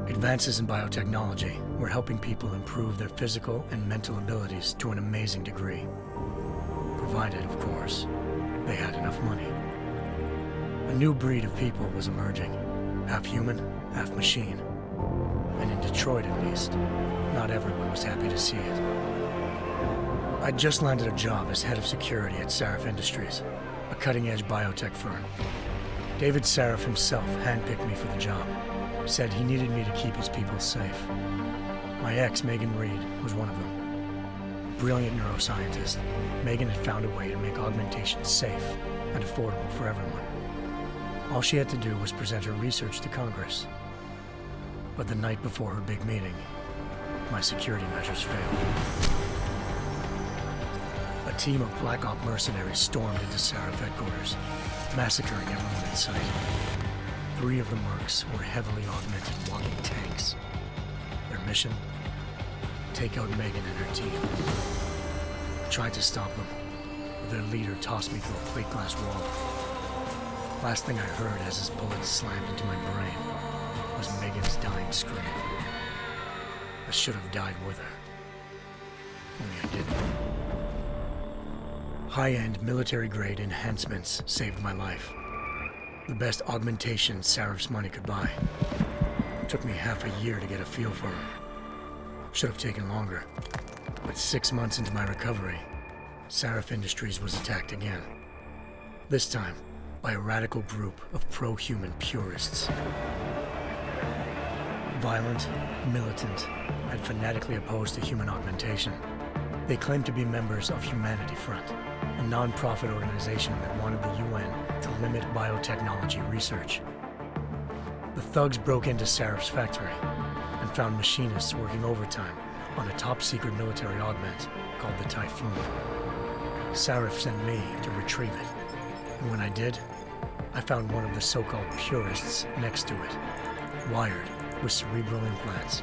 Advances in biotechnology were helping people improve their physical and mental abilities to an amazing degree. Provided, of course, they had enough money. A new breed of people was emerging, half human, half machine. And in Detroit, at least, not everyone was happy to see it. I'd just landed a job as head of security at Sarif Industries, a cutting-edge biotech firm. David Sarif himself handpicked me for the job, said he needed me to keep his people safe. My ex, Megan Reed, was one of them. Brilliant neuroscientist, Megan had found a way to make augmentation safe and affordable for everyone. All she had to do was present her research to Congress. But the night before her big meeting, my security measures failed. A team of Black Op mercenaries stormed into Sarif headquarters, massacring everyone in sight. 3 of the mercs were heavily augmented walking tanks. Their mission? Take out Megan and her team. I tried to stop them, but their leader tossed me through a plate glass wall. Last thing I heard as his bullets slammed into my brain was Megan's dying scream. I should have died with her. Only I didn't. High-end military-grade enhancements saved my life. The best augmentation Sarif's money could buy. It took me half a year to get a feel for her. Should have taken longer. But 6 months into my recovery, Sarif Industries was attacked again. This time, by a radical group of pro-human purists. Violent, militant, and fanatically opposed to human augmentation. They claimed to be members of Humanity Front, a non-profit organization that wanted the UN to limit biotechnology research. The thugs broke into Sarif's factory and found machinists working overtime on a top-secret military augment called the Typhoon. Sarif sent me to retrieve it, and when I did, I found one of the so-called purists next to it, wired with cerebral implants,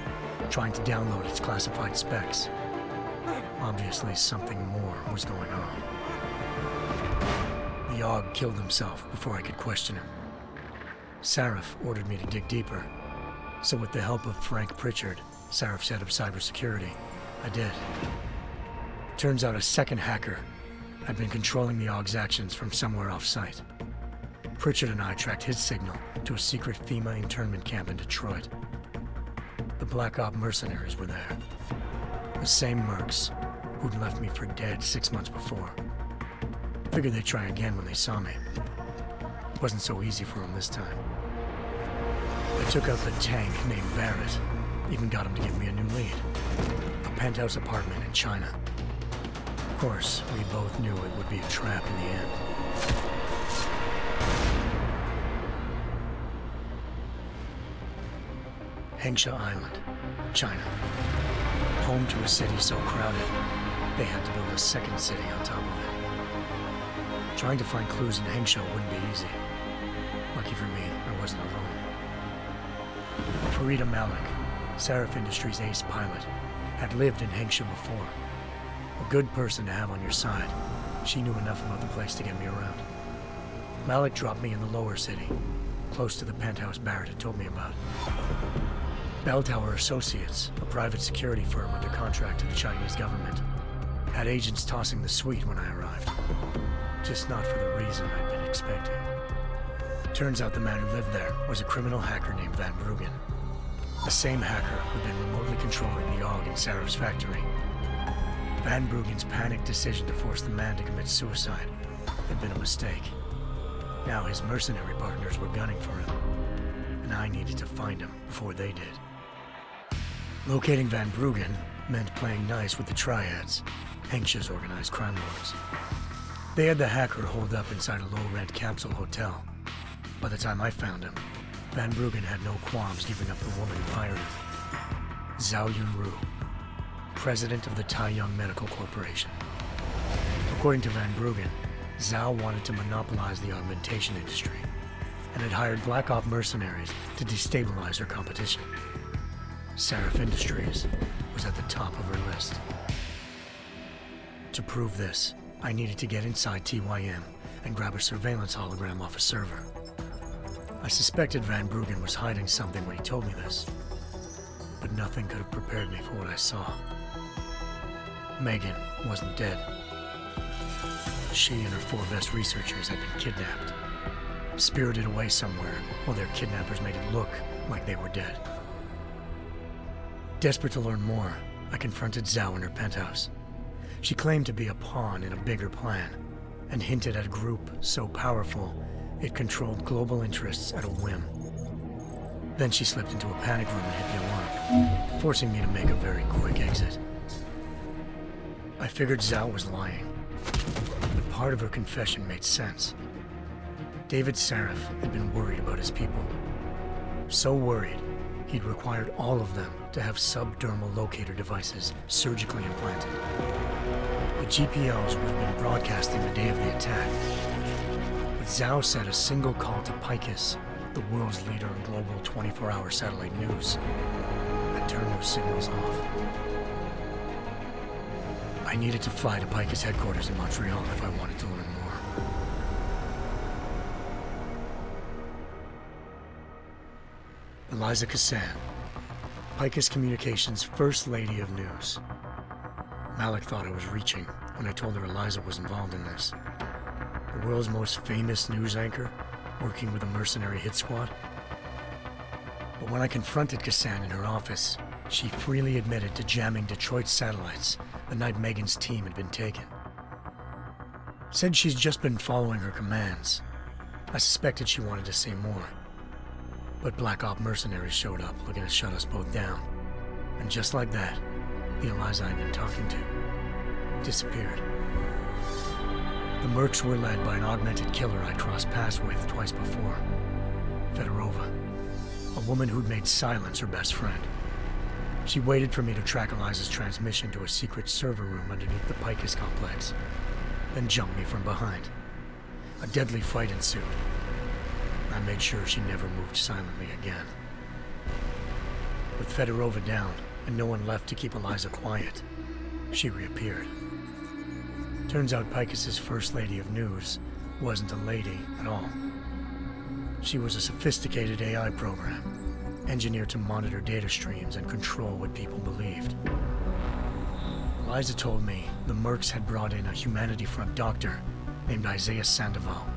trying to download its classified specs. Obviously, something more was going on. The AUG killed himself before I could question him. Sarif ordered me to dig deeper, so with the help of Frank Pritchard, Sarif's head of cybersecurity, I did. Turns out a second hacker had been controlling the AUG's actions from somewhere off-site. Pritchard and I tracked his signal to a secret FEMA internment camp in Detroit. The Black Op mercenaries were there. The same mercs who'd left me for dead 6 months before. Figured they'd try again when they saw me. Wasn't so easy for them this time. I took out the tank named Barrett, even got him to give me a new lead. A penthouse apartment in China. Of course, we both knew it would be a trap in the end. Hengsha Island, China. Home to a city so crowded, they had to build a second city on top of it. Trying to find clues in Hengsha wouldn't be easy. Lucky for me, I wasn't alone. Farida Malik, Sarif Industries' ace pilot, had lived in Hengsha before. A good person to have on your side. She knew enough about the place to get me around. Malik dropped me in the lower city, close to the penthouse Barrett had told me about. Bell Tower Associates, a private security firm under contract to the Chinese government, had agents tossing the suite when I arrived. Just not for the reason I'd been expecting. Turns out the man who lived there was a criminal hacker named Van Bruggen. The same hacker who'd been remotely controlling the AUG in Sarif's factory. Van Bruggen's panicked decision to force the man to commit suicide had been a mistake. Now his mercenary partners were gunning for him, and I needed to find him before they did. Locating Van Bruggen meant playing nice with the Triads, Hengsha's organized crime lords. They had the hacker holed up inside a low-rent capsule hotel. By the time I found him, Van Bruggen had no qualms giving up the woman who hired him. Zhao Yunru, president of the Taiyang Medical Corporation. According to Van Bruggen, Zhao wanted to monopolize the augmentation industry and had hired Black Op mercenaries to destabilize her competition. Sarif Industries was at the top of her list. To prove this, I needed to get inside TYM and grab a surveillance hologram off a server. I suspected Van Bruggen was hiding something when he told me this, but nothing could have prepared me for what I saw. Megan wasn't dead. She and her 4 best researchers had been kidnapped, spirited away somewhere while their kidnappers made it look like they were dead. Desperate to learn more, I confronted Zhao in her penthouse. She claimed to be a pawn in a bigger plan, and hinted at a group so powerful it controlled global interests at a whim. Then she slipped into a panic room and hit the alarm, forcing me to make a very quick exit. I figured Zhao was lying, but part of her confession made sense. David Sarif had been worried about his people. So worried, he'd required all of them to have subdermal locator devices surgically implanted. The GPLs would have been broadcasting the day of the attack. But Zhao said a single call to Picus, the world's leader in global 24-hour satellite news, had turned those signals off. I needed to fly to Picus headquarters in Montreal if I wanted to learn more. Eliza Cassan, Picus Communications' First Lady of News. Malik thought I was reaching when I told her Eliza was involved in this. The world's most famous news anchor, working with a mercenary hit squad. But when I confronted Cassan in her office, she freely admitted to jamming Detroit's satellites the night Megan's team had been taken. Said she's just been following her commands. I suspected she wanted to say more. But Black Op mercenaries showed up looking to shut us both down. And just like that, the Eliza I'd been talking to disappeared. The Mercs were led by an augmented killer I'd crossed paths with twice before, Fedorova, a woman who'd made silence her best friend. She waited for me to track Eliza's transmission to a secret server room underneath the Picus complex, then jumped me from behind. A deadly fight ensued. I made sure she never moved silently again. With Fedorova down and no one left to keep Eliza quiet, she reappeared. Turns out Picus's First Lady of News wasn't a lady at all. She was a sophisticated AI program, engineered to monitor data streams and control what people believed. Eliza told me the Mercs had brought in a Humanity Front doctor named Isaiah Sandoval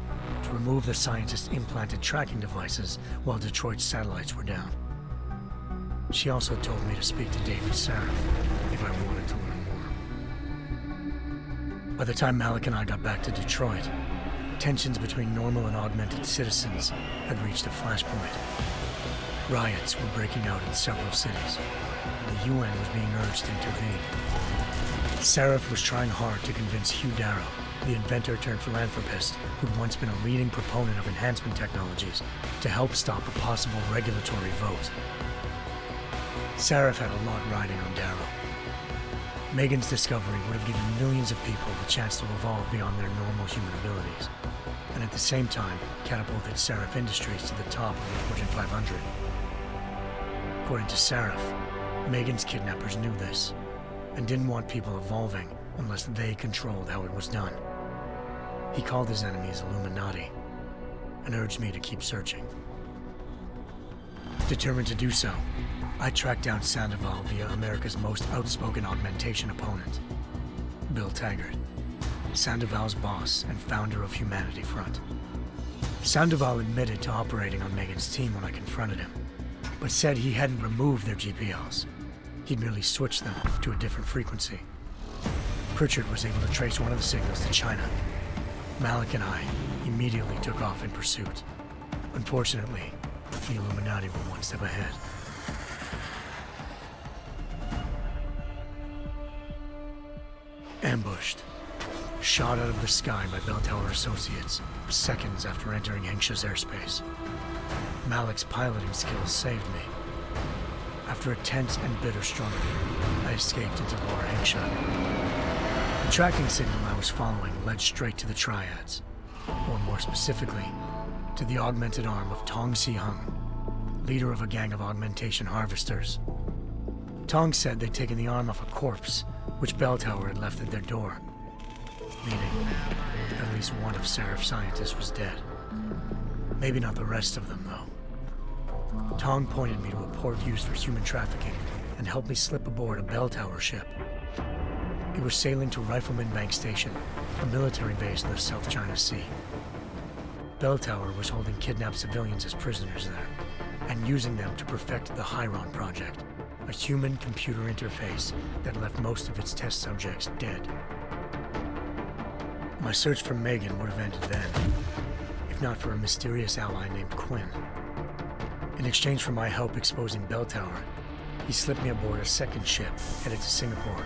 to remove the scientist's implanted tracking devices while Detroit's satellites were down. She also told me to speak to David Sarif if I wanted to learn more. By the time Malik and I got back to Detroit, tensions between normal and augmented citizens had reached a flashpoint. Riots were breaking out in several cities, and the UN was being urged to intervene. Sarif was trying hard to convince Hugh Darrow, the inventor turned philanthropist who'd once been a leading proponent of enhancement technologies, to help stop a possible regulatory vote. Sarif had a lot riding on Darrow. Megan's discovery would have given millions of people the chance to evolve beyond their normal human abilities, and at the same time catapulted Sarif Industries to the top of the Fortune 500. According to Sarif, Megan's kidnappers knew this, and didn't want people evolving unless they controlled how it was done. He called his enemies Illuminati, and urged me to keep searching. Determined to do so, I tracked down Sandoval via America's most outspoken augmentation opponent, Bill Taggart, Sandoval's boss and founder of Humanity Front. Sandoval admitted to operating on Megan's team when I confronted him, but said he hadn't removed their GPLs. He'd merely switched them to a different frequency. Pritchard was able to trace one of the signals to China. Malik and I immediately took off in pursuit. Unfortunately, the Illuminati were one step ahead. Ambushed. Shot out of the sky by Bell Tower Associates, seconds after entering Hengsha's airspace. Malik's piloting skills saved me. After a tense and bitter struggle, I escaped into Lower Hengsha. The tracking signal I was following led straight to the Triads, or more specifically, to the augmented arm of Tong Si-hung, leader of a gang of augmentation harvesters. Tong said they'd taken the arm off a corpse, which Bell Tower had left at their door, meaning at least one of Sarif's scientists was dead. Maybe not the rest of them, though. Tong pointed me to a port used for human trafficking and helped me slip aboard a bell tower ship. It was sailing to Rifleman Bank Station, a military base in the South China Sea. Bell Tower was holding kidnapped civilians as prisoners there, and using them to perfect the Chiron Project, a human-computer interface that left most of its test subjects dead. My search for Megan would have ended then, if not for a mysterious ally named Quinn. In exchange for my help exposing Bell Tower, he slipped me aboard a second ship headed to Singapore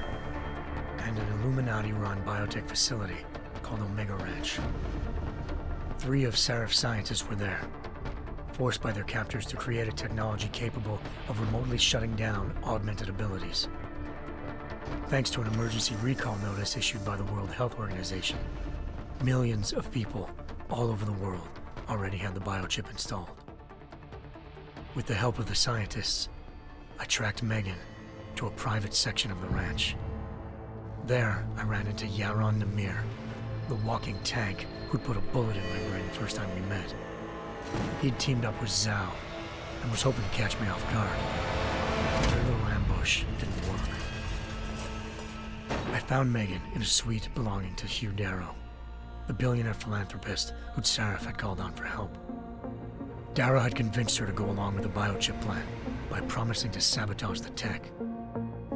and an Illuminati-run biotech facility called Omega Ranch. 3 of Serif's scientists were there, forced by their captors to create a technology capable of remotely shutting down augmented abilities. Thanks to an emergency recall notice issued by the World Health Organization, millions of people all over the world already had the biochip installed. With the help of the scientists, I tracked Megan to a private section of the ranch. There, I ran into Yaron Namir, the walking tank who'd put a bullet in my brain the first time we met. He'd teamed up with Zhao and was hoping to catch me off guard. But their little ambush didn't work. I found Megan in a suite belonging to Hugh Darrow, the billionaire philanthropist who'd Sarif had called on for help. Darrow had convinced her to go along with the biochip plan by promising to sabotage the tech.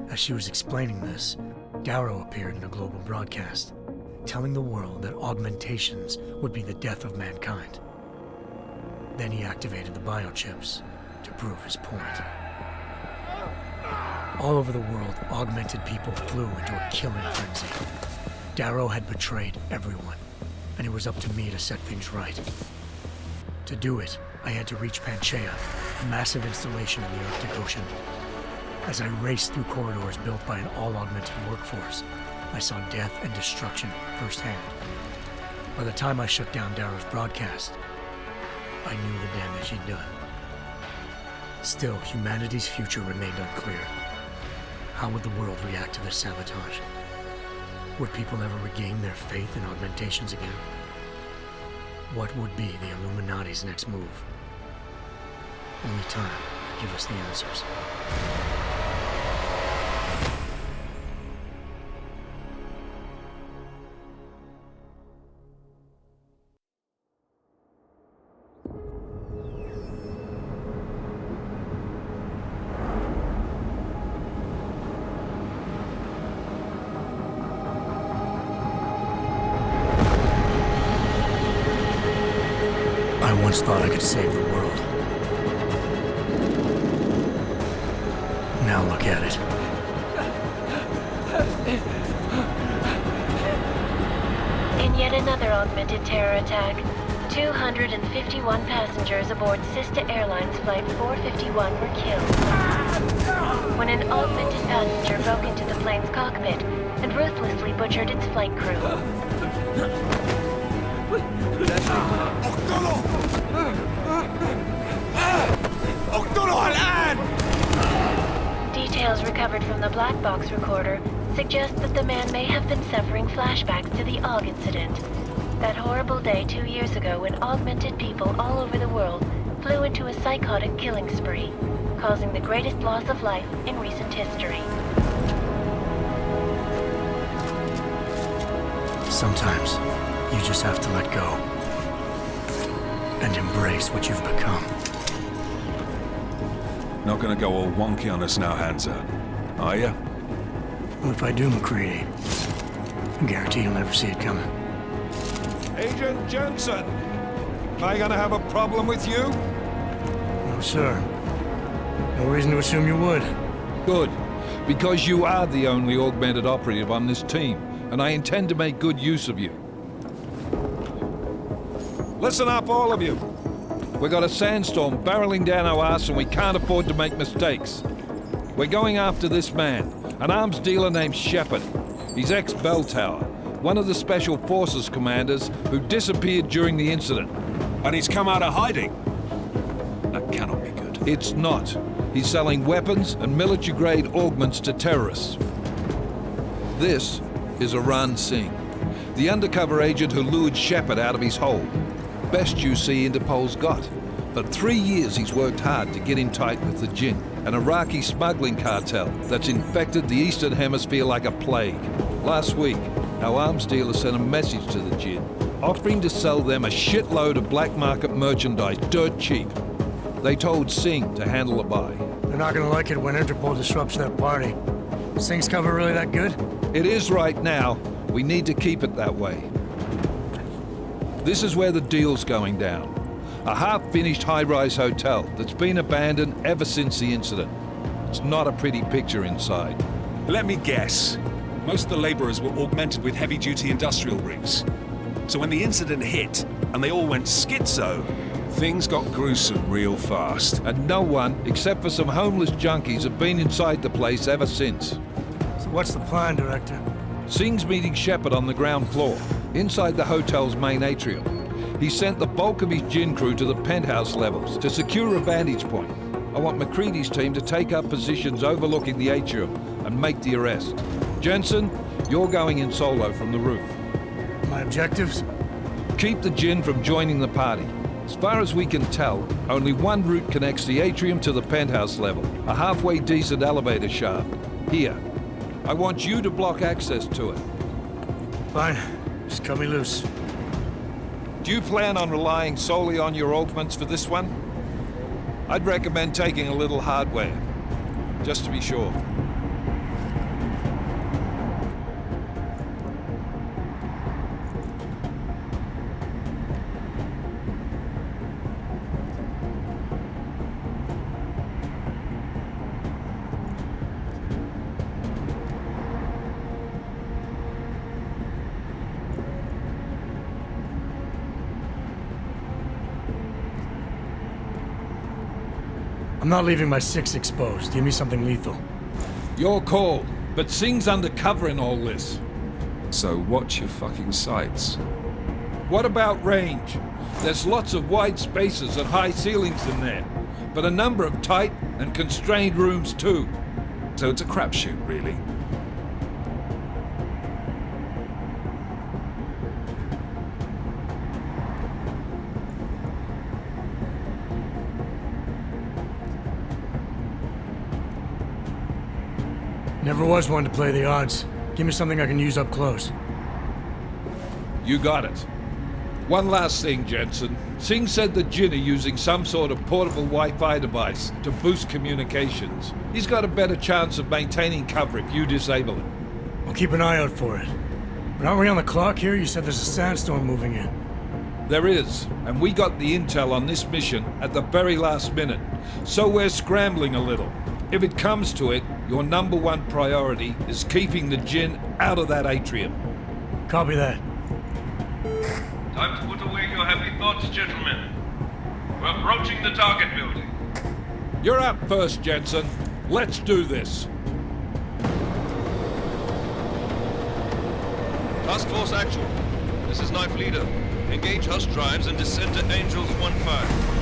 As she was explaining this, Darrow appeared in a global broadcast, telling the world that augmentations would be the death of mankind. Then he activated the biochips to prove his point. All over the world, augmented people flew into a killing frenzy. Darrow had betrayed everyone, and it was up to me to set things right. To do it, I had to reach Panchaea, a massive installation in the Arctic Ocean. As I raced through corridors built by an all-augmented workforce, I saw death and destruction firsthand. By the time I shut down Darrow's broadcast, I knew the damage he'd done. Still, humanity's future remained unclear. How would the world react to this sabotage? Would people ever regain their faith in augmentations again? What would be the Illuminati's next move? Only time could give us the answers. I once thought I could save the world. Now look at it. In yet another augmented terror attack, 251 passengers aboard Sister Airlines Flight 451 were killed when an augmented passenger broke into the plane's cockpit and ruthlessly butchered its flight crew. Details recovered from the black box recorder suggest that the man may have been suffering flashbacks to the AUG incident. That horrible day 2 years ago when augmented people all over the world flew into a psychotic killing spree, causing the greatest loss of life in recent history. Sometimes, you just have to let go and embrace what you've become. Not gonna go all wonky on us now, Hansa, are ya? Well, if I do, McCready, I guarantee you'll never see it coming. Agent Jensen, am I gonna have a problem with you? No, sir. No reason to assume you would. Good, because you are the only augmented operative on this team, and I intend to make good use of you. Listen up, all of you. We got a sandstorm barreling down our arse and we can't afford to make mistakes. We're going after this man, an arms dealer named Shepard. He's ex-Bell Tower, one of the Special Forces commanders who disappeared during the incident. And he's come out of hiding? That cannot be good. It's not. He's selling weapons and military-grade augments to terrorists. This is Aran Singh, the undercover agent who lured Shepard out of his hole. Best you see Interpol's got. For 3 years he's worked hard to get in tight with the Jinn. an Iraqi smuggling cartel that's infected the Eastern Hemisphere like a plague. Last week, our arms dealer sent a message to the Jinn, offering to sell them a shitload of black market merchandise dirt cheap. They told Singh to handle the buy. They're not gonna like it when Interpol disrupts their party. Singh's cover really that good? It is right now. We need to keep it that way. This is where the deal's going down. A half-finished high-rise hotel that's been abandoned ever since the incident. It's not a pretty picture inside. Let me guess. Most of the laborers were augmented with heavy-duty industrial rigs. So when the incident hit, and they all went schizo, things got gruesome real fast. And no one, except for some homeless junkies, have been inside the place ever since. So what's the plan, Director? Singh's meeting Shepard on the ground floor, inside the hotel's main atrium. He sent the bulk of his Jinn crew to the penthouse levels to secure a vantage point. I want McCready's team to take up positions overlooking the atrium and make the arrest. Jensen, you're going in solo from the roof. My objectives? Keep the Jinn from joining the party. As far as we can tell, only one route connects the atrium to the penthouse level, a halfway decent elevator shaft. Here. I want you to block access to it. Fine. Just cut me loose. Do you plan on relying solely on your augments for this one? I'd recommend taking a little hardware, just to be sure. I'm not leaving my 6 exposed. Give me something lethal. Your call, but Singh's undercover in all this. So watch your fucking sights. What about range? There's lots of wide spaces and high ceilings in there, but a number of tight and constrained rooms too. So it's a crapshoot, really. Never was one to play the odds. Give me something I can use up close. You got it. One last thing, Jensen. Singh said the Jinn are using some sort of portable Wi-Fi device to boost communications. He's got a better chance of maintaining cover if you disable it. I'll keep an eye out for it. But aren't we on the clock here? You said there's a sandstorm moving in. There is, and we got the intel on this mission at the very last minute, so we're scrambling a little. If it comes to it, your number one priority is keeping the Jinn out of that atrium. Copy that. Time to put away your heavy thoughts, gentlemen. We're approaching the target building. You're up first, Jensen. Let's do this. Task Force Actual. This is Knife Leader. Engage Hush drives and descend to Angels 1-5.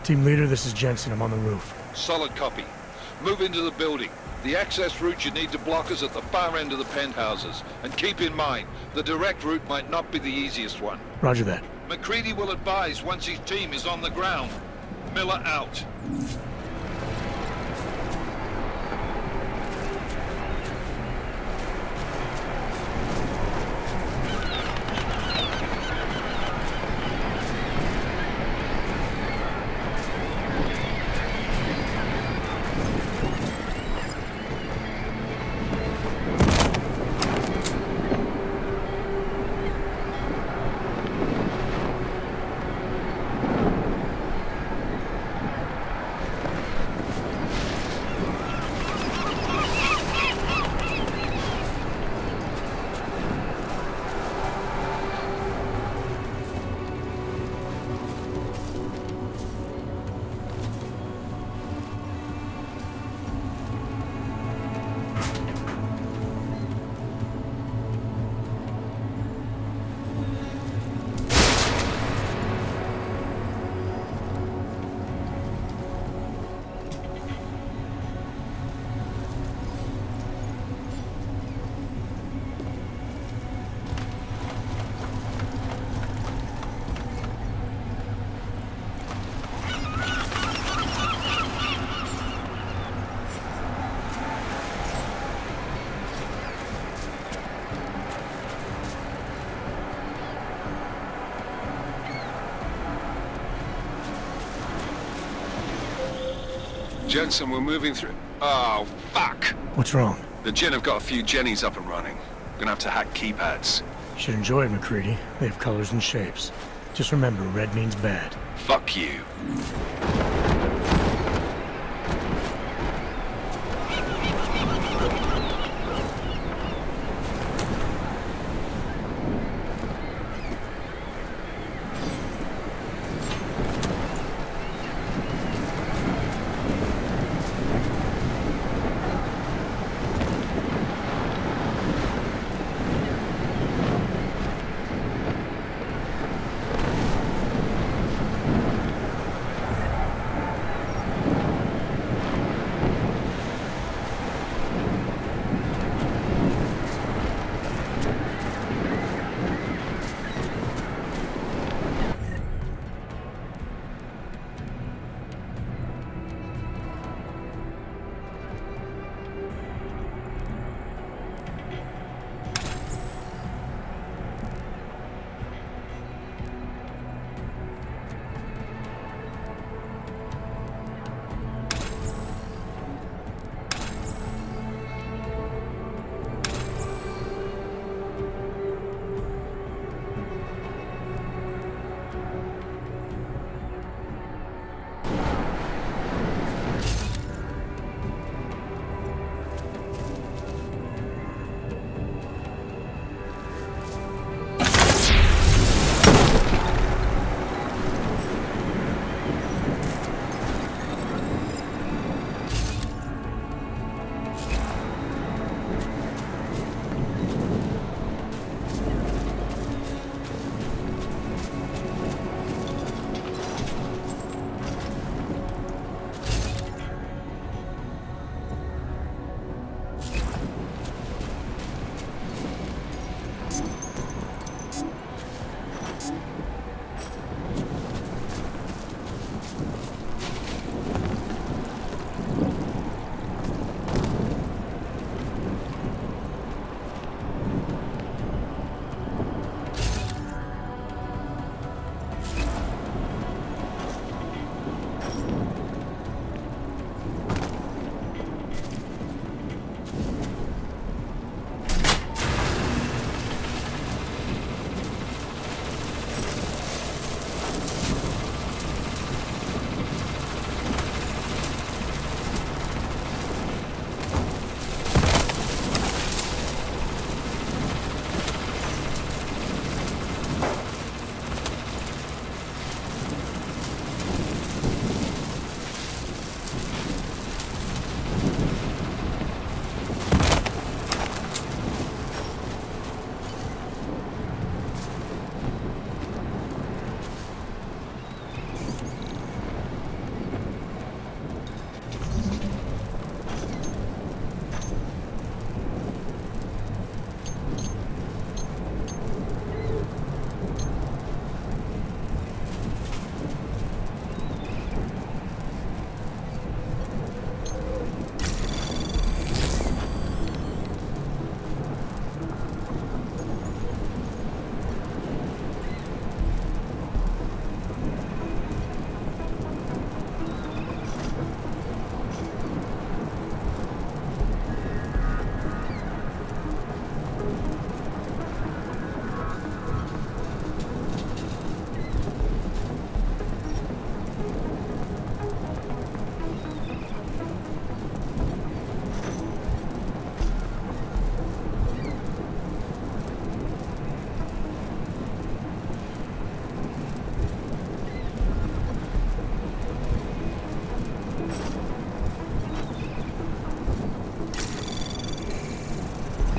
Team leader, this is Jensen. I'm on the roof. Solid copy. Move into the building. The access route you need to block is at the far end of the penthouses. And keep in mind, the direct route might not be the easiest one. Roger that. McCready will advise once his team is on the ground. Miller out. Jensen, we're moving through... Oh, fuck! What's wrong? The Gen have got a few Jennies up and running. We're gonna have to hack keypads. You should enjoy it, McCready. They have colors and shapes. Just remember, red means bad. Fuck you.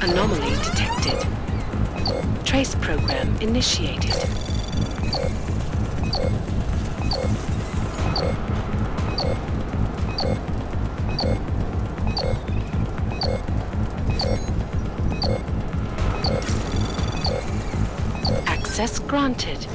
Anomaly detected. Trace program initiated. Access granted.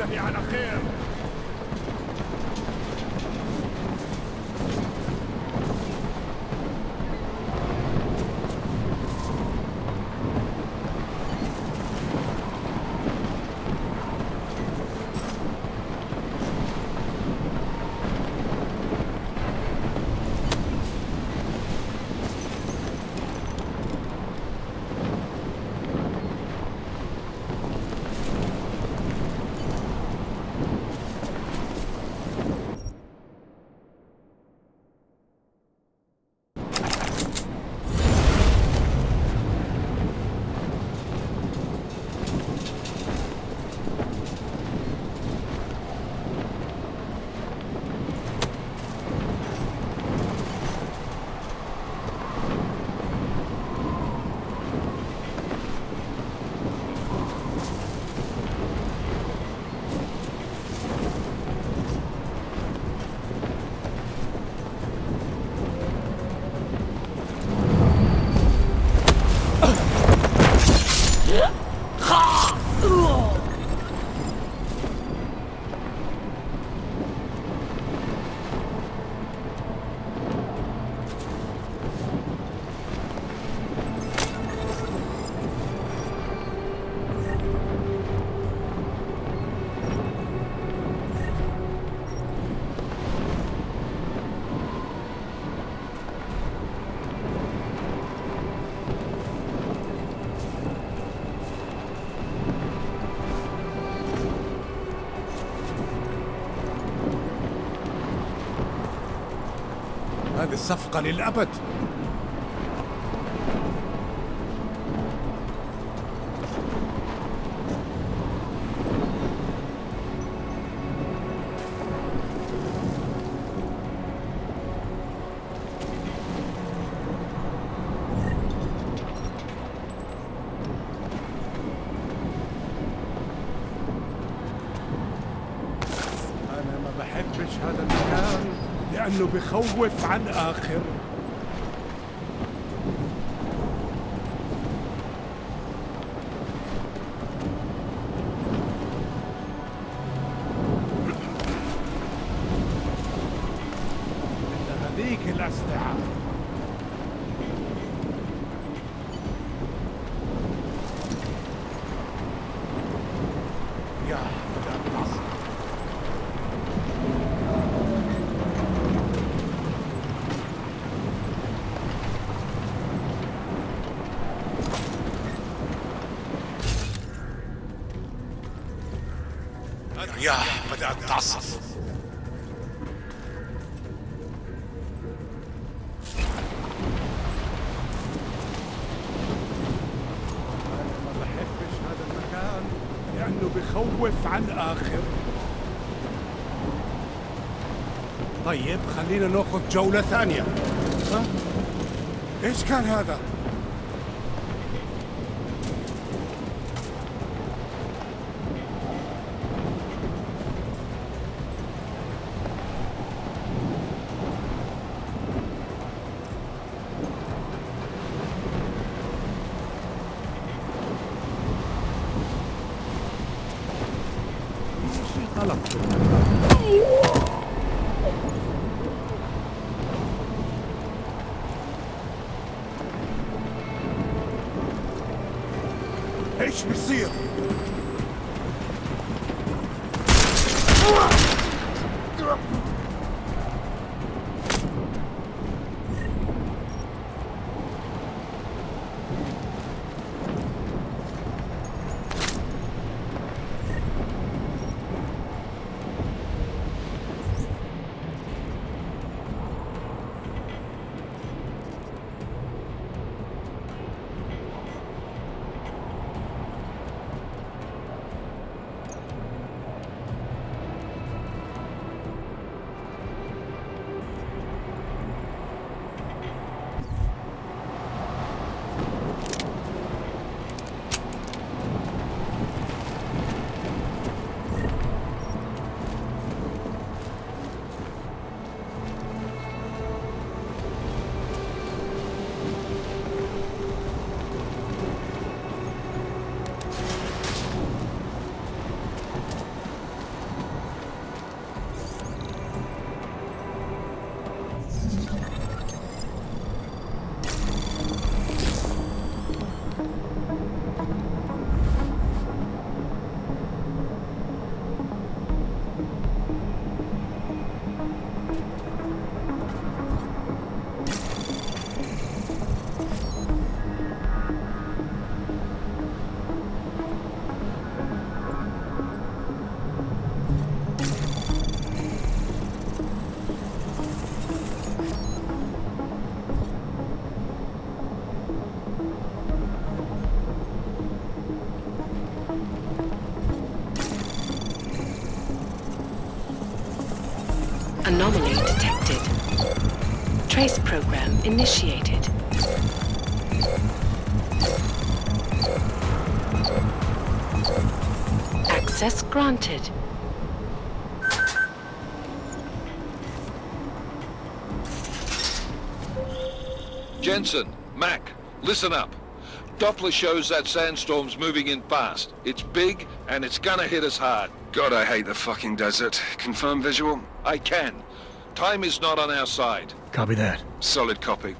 تنتهي على خير. هذه الصفقة للأبد. أنا ما بحبش هذا المكان لأنه بخوف عن آخر. إن هذيك الأسلحة يا النصر. الرياح بدأت تعصف. أنا ما بحبش هذا المكان لأنه بخوف عن آخر. طيب خلينا ناخذ جولة ثانية. ها؟ إيش كان هذا؟ غلط. ايش بيصير؟ Anomaly detected. Trace program initiated. Access granted. Jensen, Mac, listen up. Doppler shows that sandstorm's moving in fast. It's big, and it's gonna hit us hard. God, I hate the fucking desert. Confirm visual? I can. Time is not on our side. Copy that. Solid copy.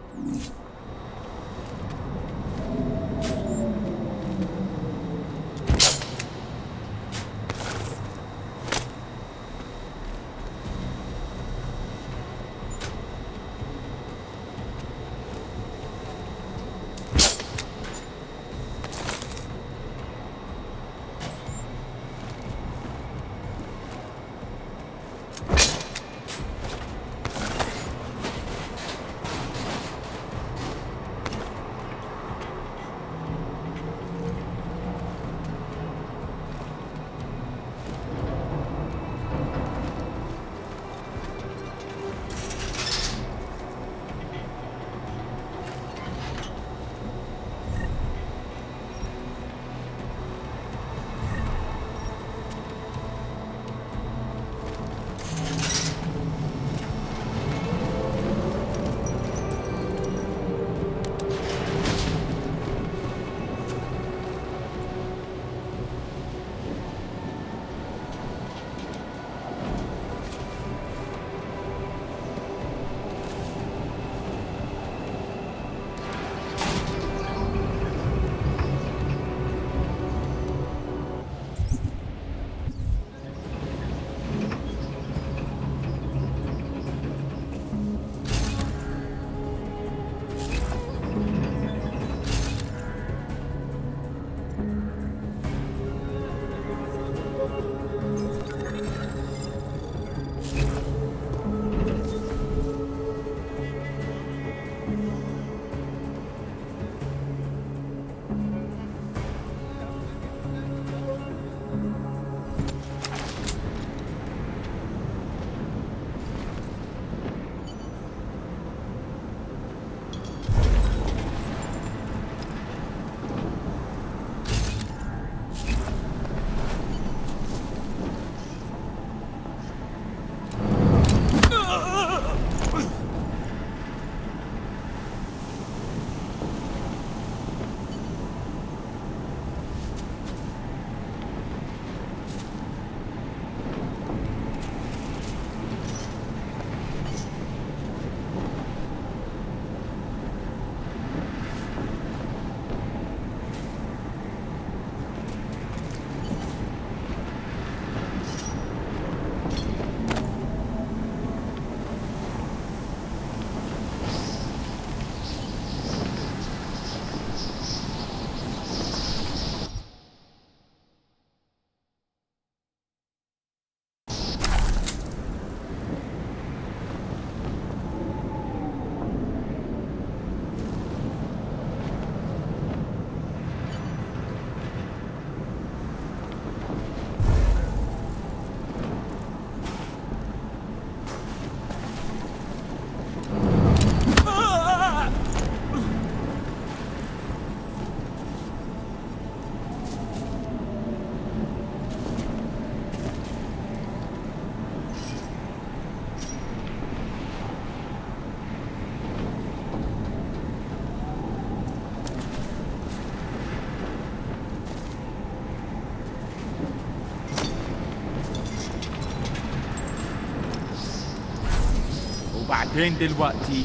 وبعدين دلوقتي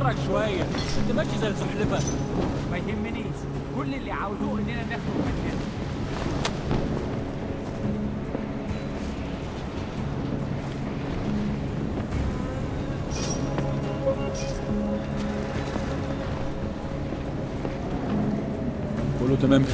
اتحرك شوية، انت ماشي زي السلحفاة. ما يهمنيش، كل اللي عاوزوه اننا نخرج من هنا. كله تمام.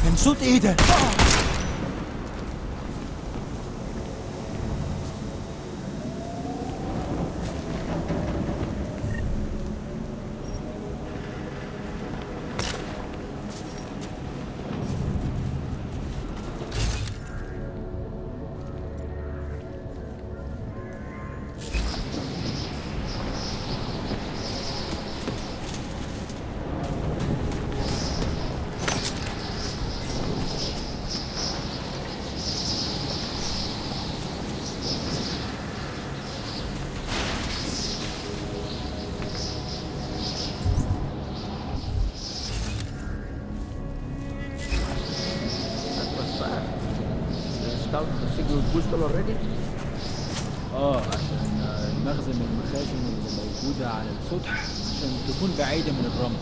كان صوت ايه ده؟ عشان المخزن من المخازن اللي موجودة على السطح عشان تكون بعيدة من الرمل.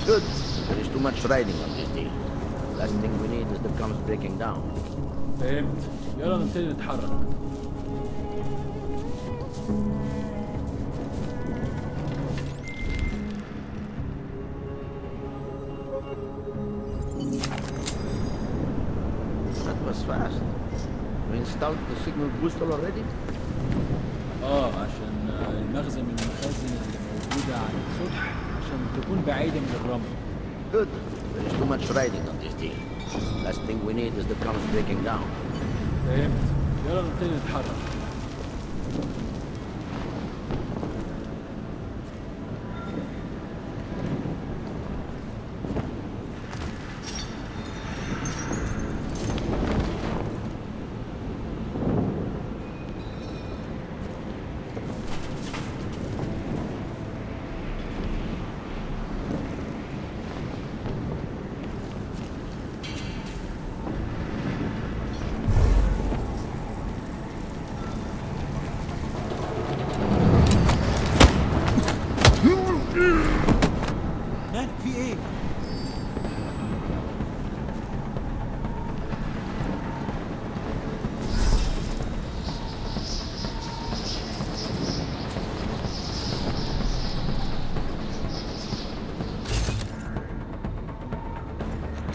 Good. There is too much riding on this deal. Last thing we need is the guns breaking down. فهمت. يلا نبتدي نتحرك. That was fast. We installed the signal booster already? عشان المخزن من المخازن اللي موجودة على السطح عشان تكون بعيدة من الرمل. Good. There is too much riding on this deal. Last thing we need is the guns breaking down. فهمت. يلا نبتدي نتحرك. مالك في ايه؟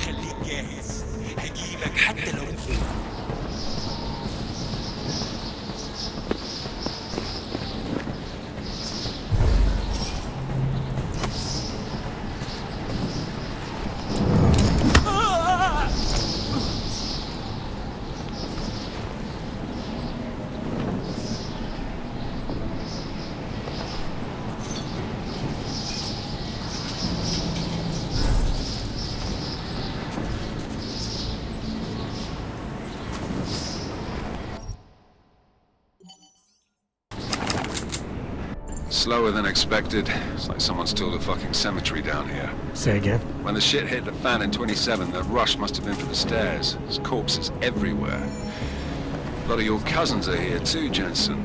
خليك جاهز، هجيبك حتى لو فين. Slower than expected. It's like someone's tilled a fucking cemetery down here. Say again? When the shit hit the fan in 27, the rush must have been for the stairs. There's corpses everywhere. A lot of your cousins are here too, Jensen.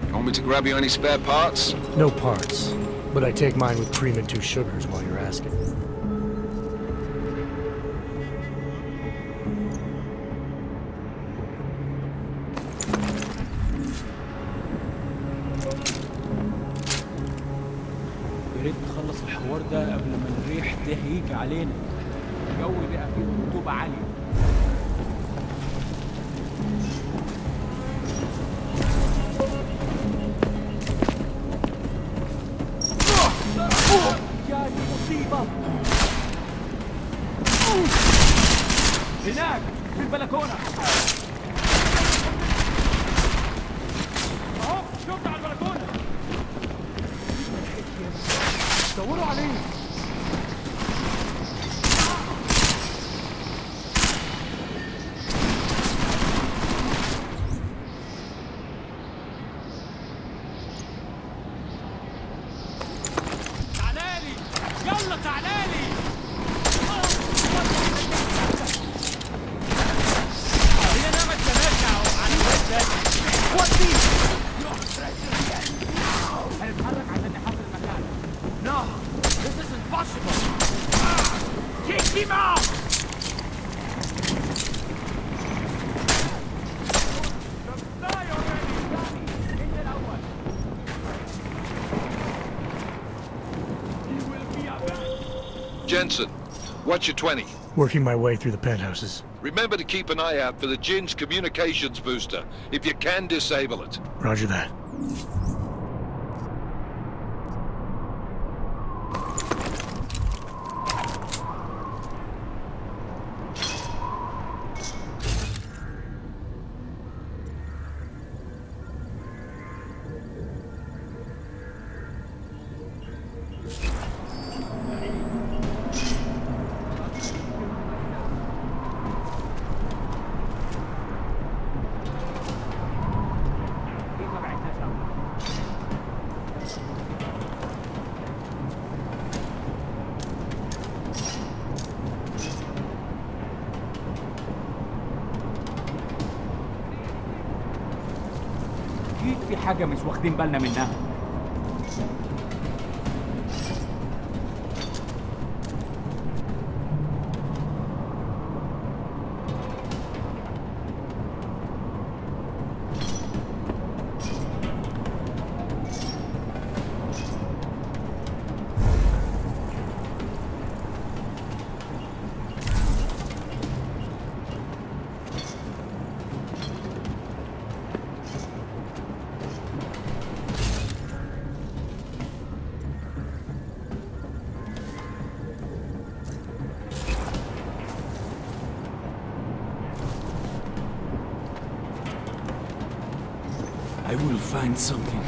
You want me to grab you any spare parts? No parts, but I take mine with cream and 2 sugars while you're asking. يا ريت نخلص الحوار ده قبل ما الريح ده يجي علينا. الجو بقى فيه رطوبة عالية. يا دي مصيبة. هناك في البلكونة. اهو شفت على البلكونة. دوروا عليه. Jensen, what's your 20? Working my way through the penthouses. Remember to keep an eye out for the Jinn's communications booster. If you can, disable it. Roger that. أكيد في حاجة مش واخدين بالنا منها. I will find something.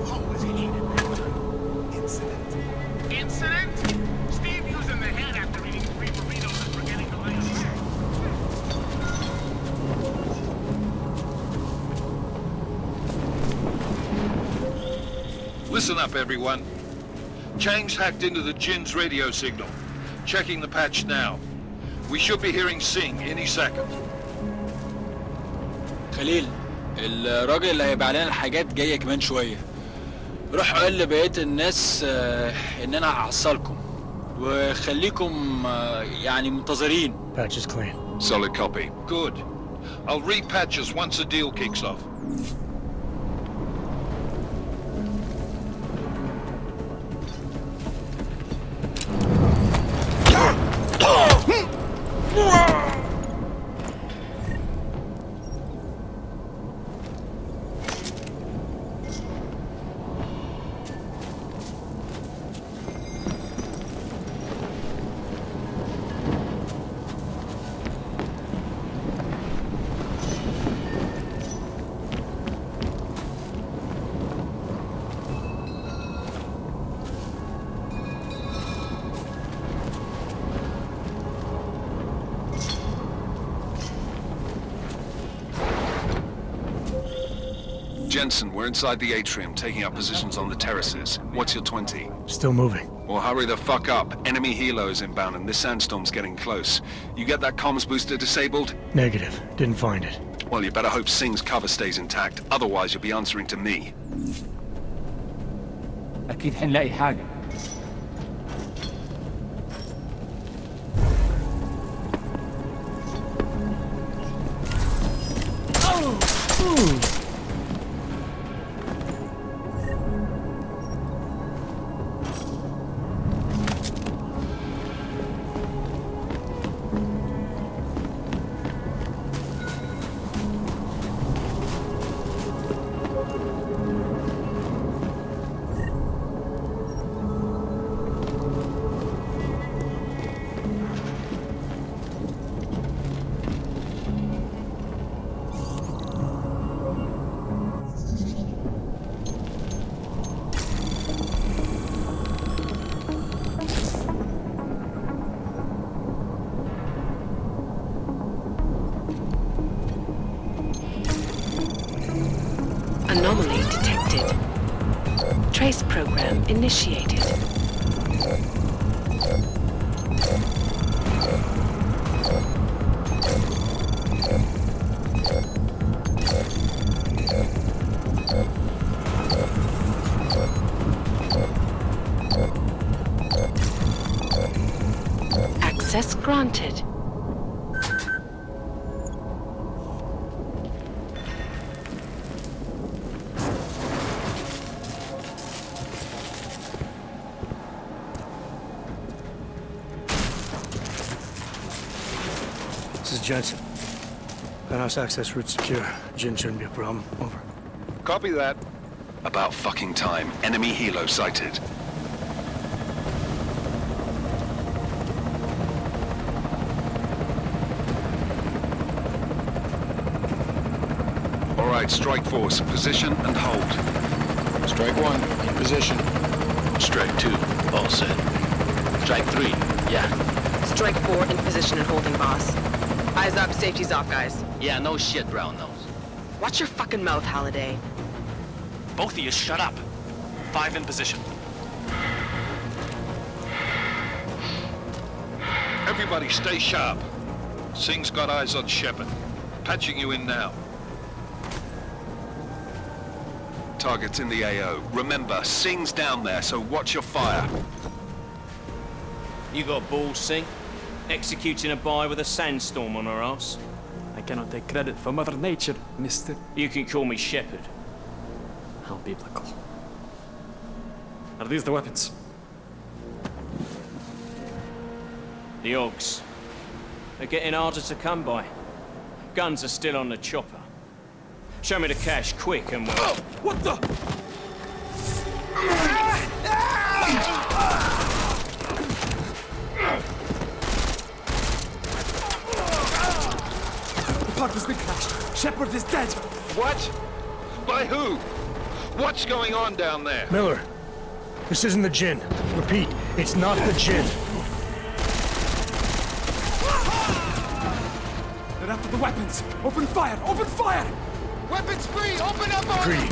What was he needed? Incident. Incident? Steve using the head after eating 3 burritos and forgetting to lay a Listen up, everyone. Chang's hacked into the Jin's radio signal. Checking the patch now. We should be hearing Singh any second. خليل، الراجل اللي هيبيع لنا الحاجات جايه كمان شويه. روح قول لبقيه الناس ان انا هحصلكم وخليكم يعني منتظرين. Patch is clean. Solid copy. Good. I'll repatch us once the deal kicks off. Jensen, we're inside the atrium, taking up positions on the terraces. What's your 20? Still moving. Well, hurry the fuck up. Enemy helos inbound and this sandstorm's getting close. You get that comms booster disabled? Negative. Didn't find it. Well, you better hope Singh's cover stays intact. Otherwise, you'll be answering to me. اكيد حنلاقي حاجه. Anomaly detected. Trace program initiated. Access granted. This is Jensen. Penthouse access route secure. Jin shouldn't be a problem. Over. Copy that. About fucking time. Enemy helo sighted. All right, Strike Force, position and hold. Strike 1, in position. Strike 2, all set. Strike 3, yeah. Strike 4 in position and holding, boss. Eyes up, safety's off, guys. Yeah, no shit, brown nose. Watch your fucking mouth, Halliday. Both of you, shut up. 5 in position. Everybody stay sharp. Singh's got eyes on Shepard. Patching you in now. Target's in the AO. Remember, Singh's down there, so watch your fire. You got balls, Singh? Executing a buy with a sandstorm on our ass? I cannot take credit for Mother Nature, mister. You can call me Shepard. How biblical. Are these the weapons? The Ogs. They're getting harder to come by. Guns are still on the chopper. Show me the cash, quick, and we'll... Oh, what the? The Parker's been crashed. Shepard is dead. What? By who? What's going on down there? Miller, this isn't the Jinn. Repeat, it's not the Jinn. They're after the weapons! Open fire! Open fire! Weapons free! Open up on Greedy.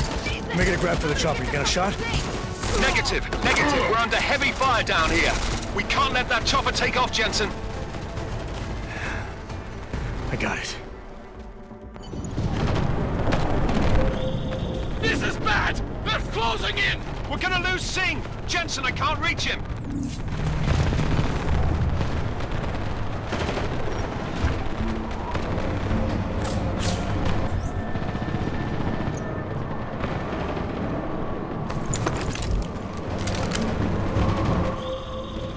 Make it a grab for the chopper. You got a shot? Negative. We're under heavy fire down here. We can't let that chopper take off, Jensen. I got it. This is bad! They're closing in! We're gonna lose Singh! Jensen, I can't reach him!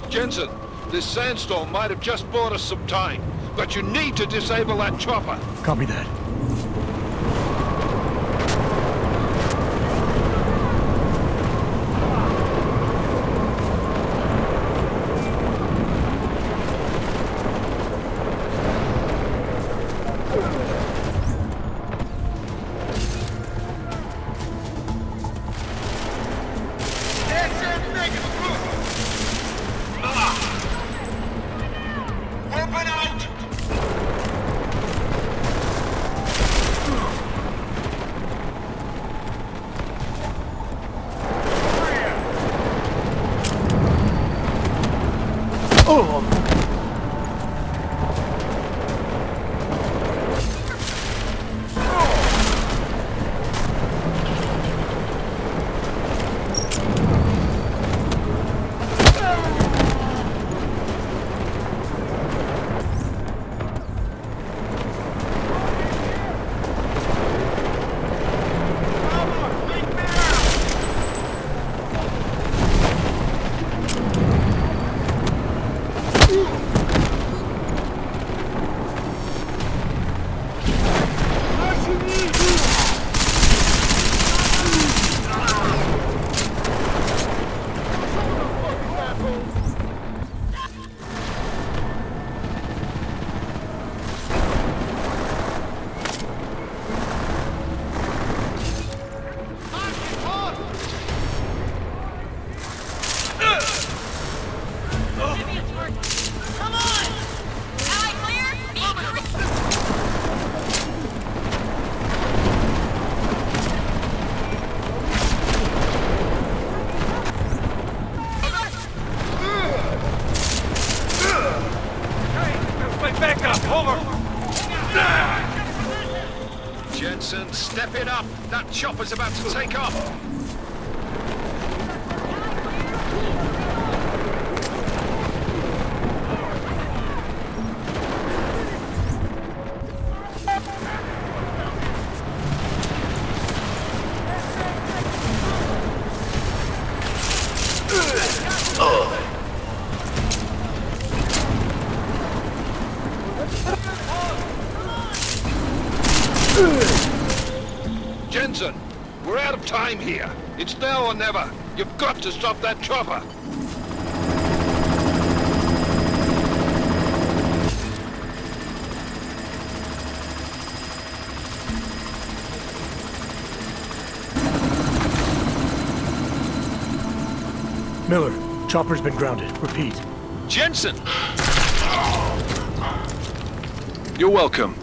Jensen, this sandstorm might have just bought us some time, but you need to disable that chopper. Copy that. Jensen, step it up! That chopper's about to take off! Jensen, we're out of time here. It's now or never. You've got to stop that chopper. Miller, chopper's been grounded. Repeat. Jensen! You're welcome.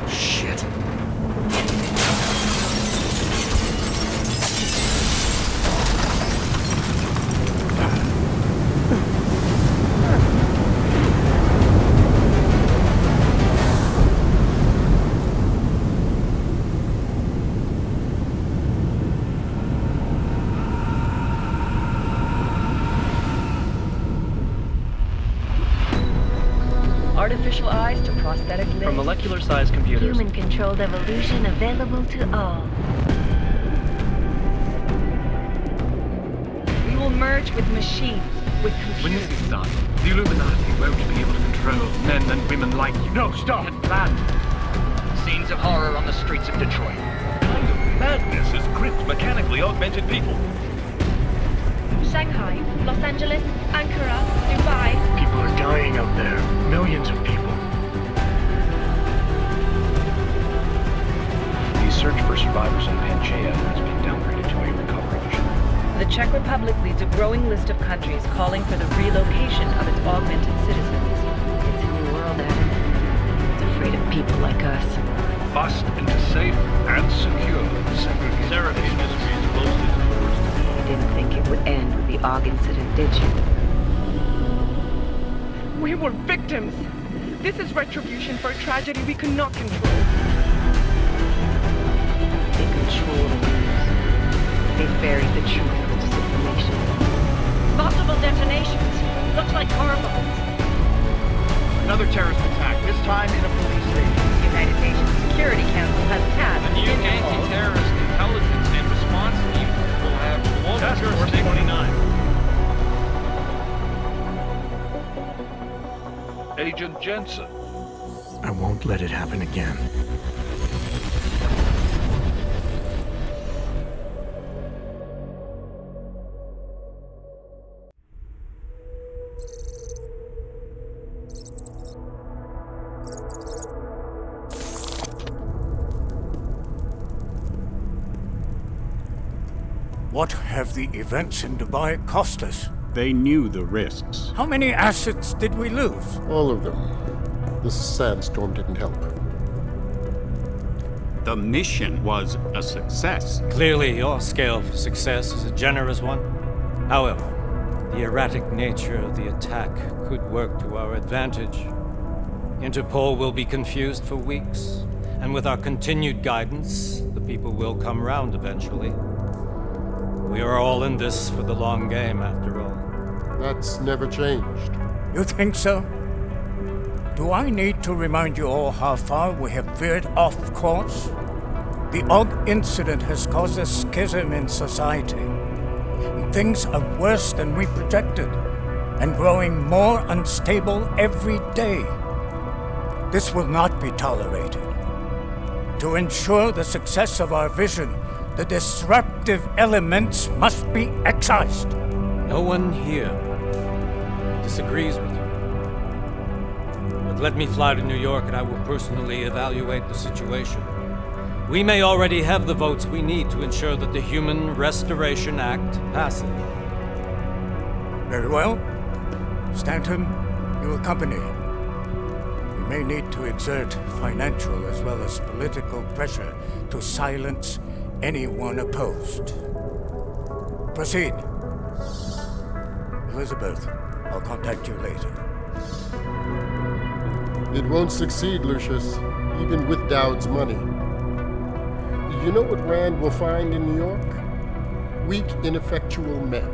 Shit. Artificial eyes to prosthetic limbs. From molecular-sized computers. Human-controlled evolution available to all. We will merge with machines, with computers. When this is done, the Illuminati won't be able to control men and women like you. No, stop! And planned. Scenes of horror on the streets of Detroit. What kind of madness has gripped mechanically augmented people? Shanghai, Los Angeles, Ankara, Dubai. People are dying out there. Millions of people. for survivors in Pangaea has been downgraded to a recovery mission. The Czech Republic leads a growing list of countries calling for the relocation of its augmented citizens. It's a new world, Adam. It's afraid of people like us. Bust into safe and secure segregation. Seraph Industries closed its doors today. You didn't think it would end with the AUG incident, did you? We were victims. This is retribution for a tragedy we cannot control. They control the news. They buried the truth with disinformation. Multiple detonations. Looks like car bombs. Another terrorist attack, this time in a police station. The United Nations Security Council has tasked A new anti-terrorist intelligence and response team will have global jurisdiction. 29. Agent Jensen. I won't let it happen again. What have the events in Dubai cost us? They knew the risks. How many assets did we lose? All of them. This sandstorm didn't help. The mission was a success. Clearly, your scale for success is a generous one. However, the erratic nature of the attack could work to our advantage. Interpol will be confused for weeks, and with our continued guidance, the people will come round eventually. We are all in this for the long game, after all. That's never changed. You think so? Do I need to remind you all how far we have veered off course? The AUG incident has caused a schism in society. Things are worse than we projected, and growing more unstable every day. This will not be tolerated. To ensure the success of our vision, the disruptive elements must be excised. No one here disagrees with you. But let me fly to New York and I will personally evaluate the situation. We may already have the votes we need to ensure that the Human Restoration Act passes. Very well. Stanton, you accompany. We may need to exert financial as well as political pressure to silence anyone opposed. Proceed. Elizabeth, I'll contact you later. It won't succeed, Lucius, even with Dowd's money. You know what Rand will find in New York? Weak, ineffectual men.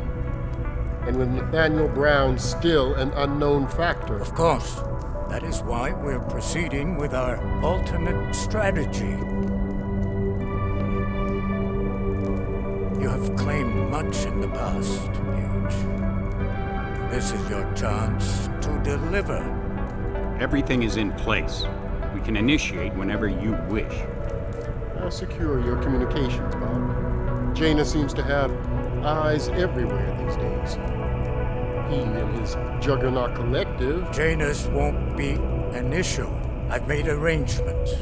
And with Nathaniel Brown still an unknown factor. Of course. That is why we're proceeding with our alternate strategy. You have claimed much in the past, Paige. This is your chance to deliver. Everything is in place. We can initiate whenever you wish. How secure your communications, Bob? Jaina seems to have eyes everywhere these days. He and his Juggernaut Collective... Jaina's won't be an issue. I've made arrangements.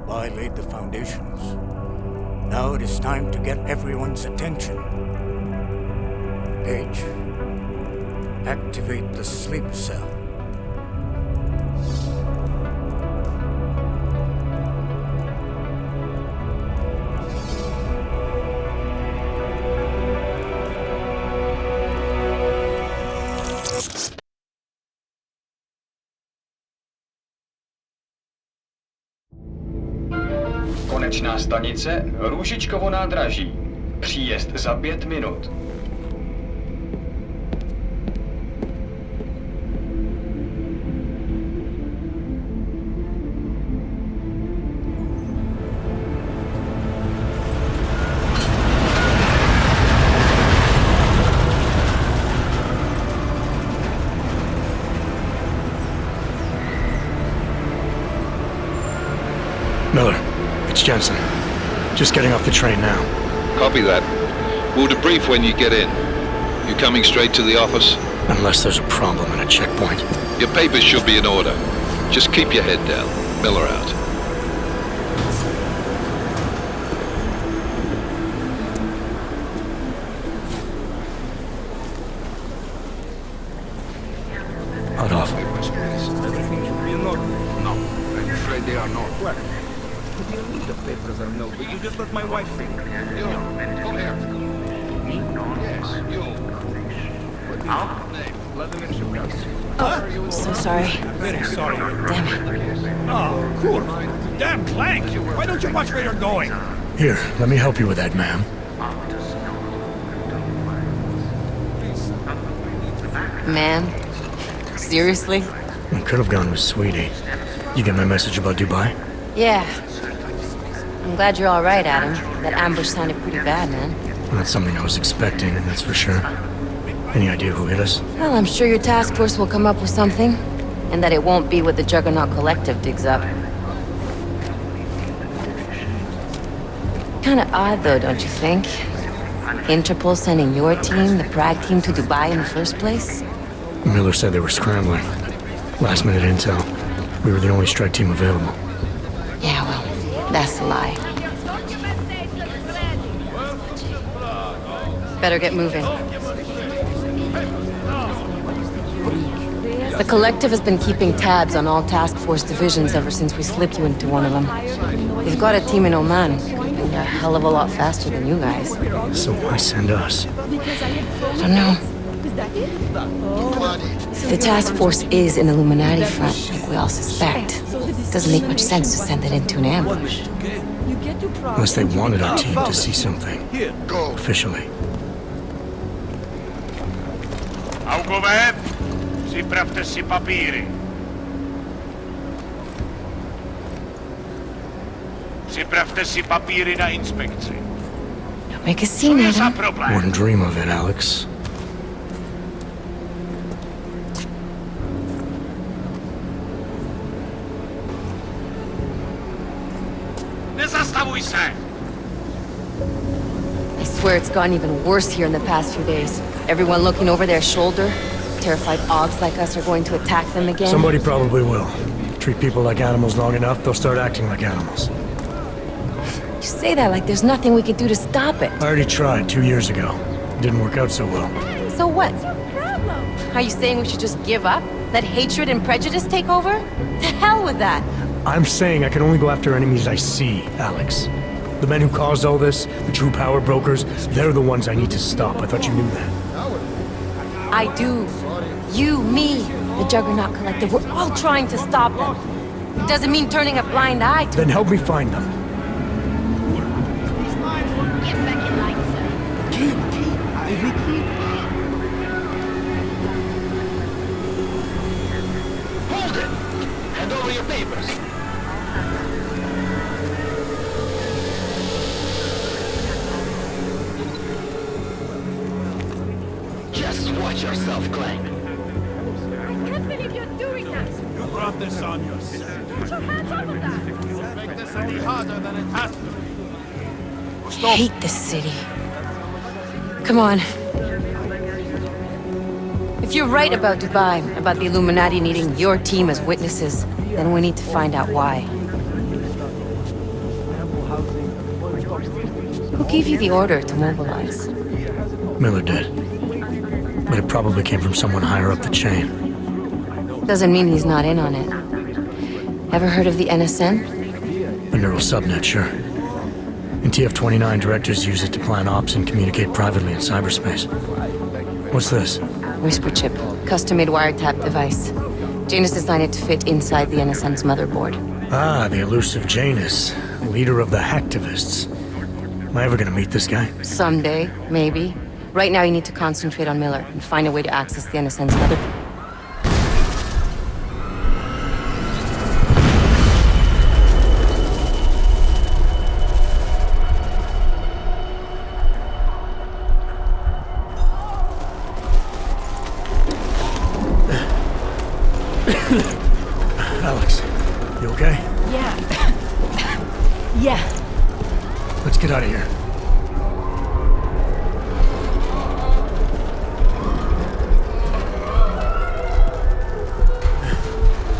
I laid the foundations. Now it is time to get everyone's attention. Paige, activate the sleep cell. Konečná stanice Růžičkovo nádraží. Příjezd za 5 minut. Miller, it's Jensen. Just getting off the train now. Copy that. We'll debrief when you get in. You coming straight to the office? Unless there's a problem at a checkpoint. Your papers should be in order. Just keep your head down. Miller out. Hot off. Everything should be in order. No, I'm afraid they are not. Well, the papers are no, but you just let my wife think. You, come here. Me? Yes, you. What is your name? Vladimir Shevkas. Oh, so sorry. Very sorry. Damn it. Oh, cool. Damn Clank! Why don't you watch where you're going? Here, let me help you with that, ma'am. Man? Seriously? I could have gone with Sweetie. You get my message about Dubai? Yeah. I'm glad you're all right, Adam. That ambush sounded pretty bad, man. Not something I was expecting, that's for sure. Any idea who hit us? Well, I'm sure your task force will come up with something. And that it won't be what the Juggernaut Collective digs up. Kinda odd, though, don't you think? Interpol sending your team, the Prague team, to Dubai in the first place? Miller said they were scrambling. Last minute intel. We were the only strike team available. Yeah, well, that's a lie. Better get moving. The Collective has been keeping tabs on all task force divisions ever since we slipped you into one of them. They've got a team in Oman, and they're a hell of a lot faster than you guys. So why send us? I don't know. If the task force is an Illuminati front, like we all suspect, it doesn't make much sense to send it into an ambush. Unless they wanted our team to see something. Officially. Augově, připravte si papíry. Připravte si papíry na inspekci. Don't make a scene, Adam. Wouldn't dream of it, Alex. Nezastavuj se! I swear it's gotten even worse here in the past few days. Everyone looking over their shoulder. Terrified Augs like us are going to attack them again. Somebody probably will. Treat people like animals long enough, they'll start acting like animals. You say that like there's nothing we could do to stop it. I already tried 2 years ago. Didn't work out so well. So what? Are you saying we should just give up? Let hatred and prejudice take over? To hell with that! I'm saying I can only go after enemies I see, Alex. The men who caused all this, the true power brokers, they're the ones I need to stop. I thought you knew that. I do. You, me, the Juggernaut Collective, we're all trying to stop them. It doesn't mean turning a blind eye to Then help me find them. Hold it! Hand over your papers. Just watch yourself, Clank. I can't believe you're doing that! You brought this on yourself. Put your hands off of that! Make this any harder than it has to be. I hate this city. Come on. If you're right about Dubai, about the Illuminati needing your team as witnesses, then we need to find out why. Who gave you the order to mobilize? Miller did. But it probably came from someone higher up the chain. Doesn't mean he's not in on it. Ever heard of the NSN? A neural subnet, sure. In TF-29, directors use it to plan ops and communicate privately in cyberspace. What's this? Whisper chip. Custom-made wiretap device. Janus designed it to fit inside the NSN's motherboard. Ah, the elusive Janus. Leader of the hacktivists. Am I ever gonna meet this guy? Someday, maybe. Right now you need to concentrate on Miller and find a way to access the NSN's motherboard. Alex, you okay? Yeah. Yeah. Let's get out of here.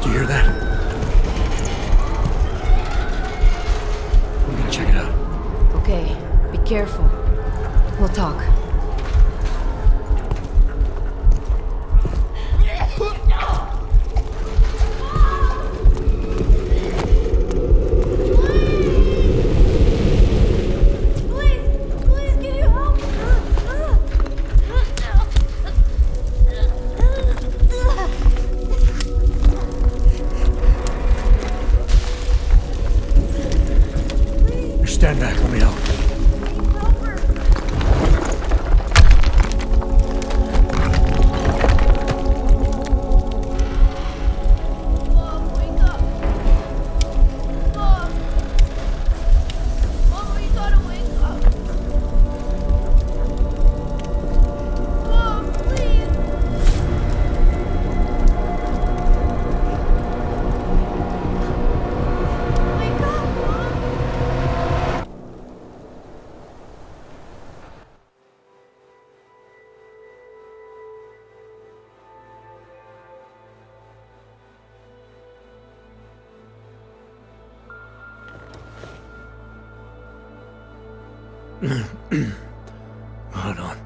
Do you hear that? careful. We'll talk. Stand back, let me help. Hold on.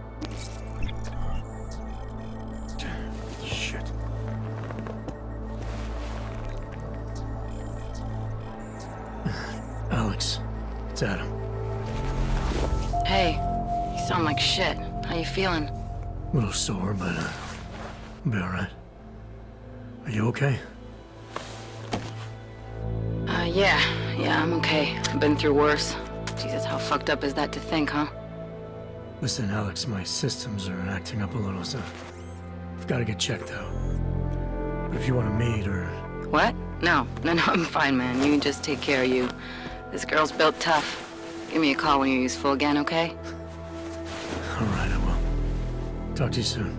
Shit. Alex, it's Adam. Hey, you sound like shit. How you feeling? A little sore, but I'll be alright. Are you okay? Yeah, I'm okay. I've been through worse. Jesus, how fucked up is that to think, huh? Listen, Alex, my systems are acting up a little, so I've got to get checked out. But if you want to meet or... What? No, I'm fine, man. You just take care of you. This girl's built tough. Give me a call when you're useful again, okay? Alright, I will. Talk to you soon.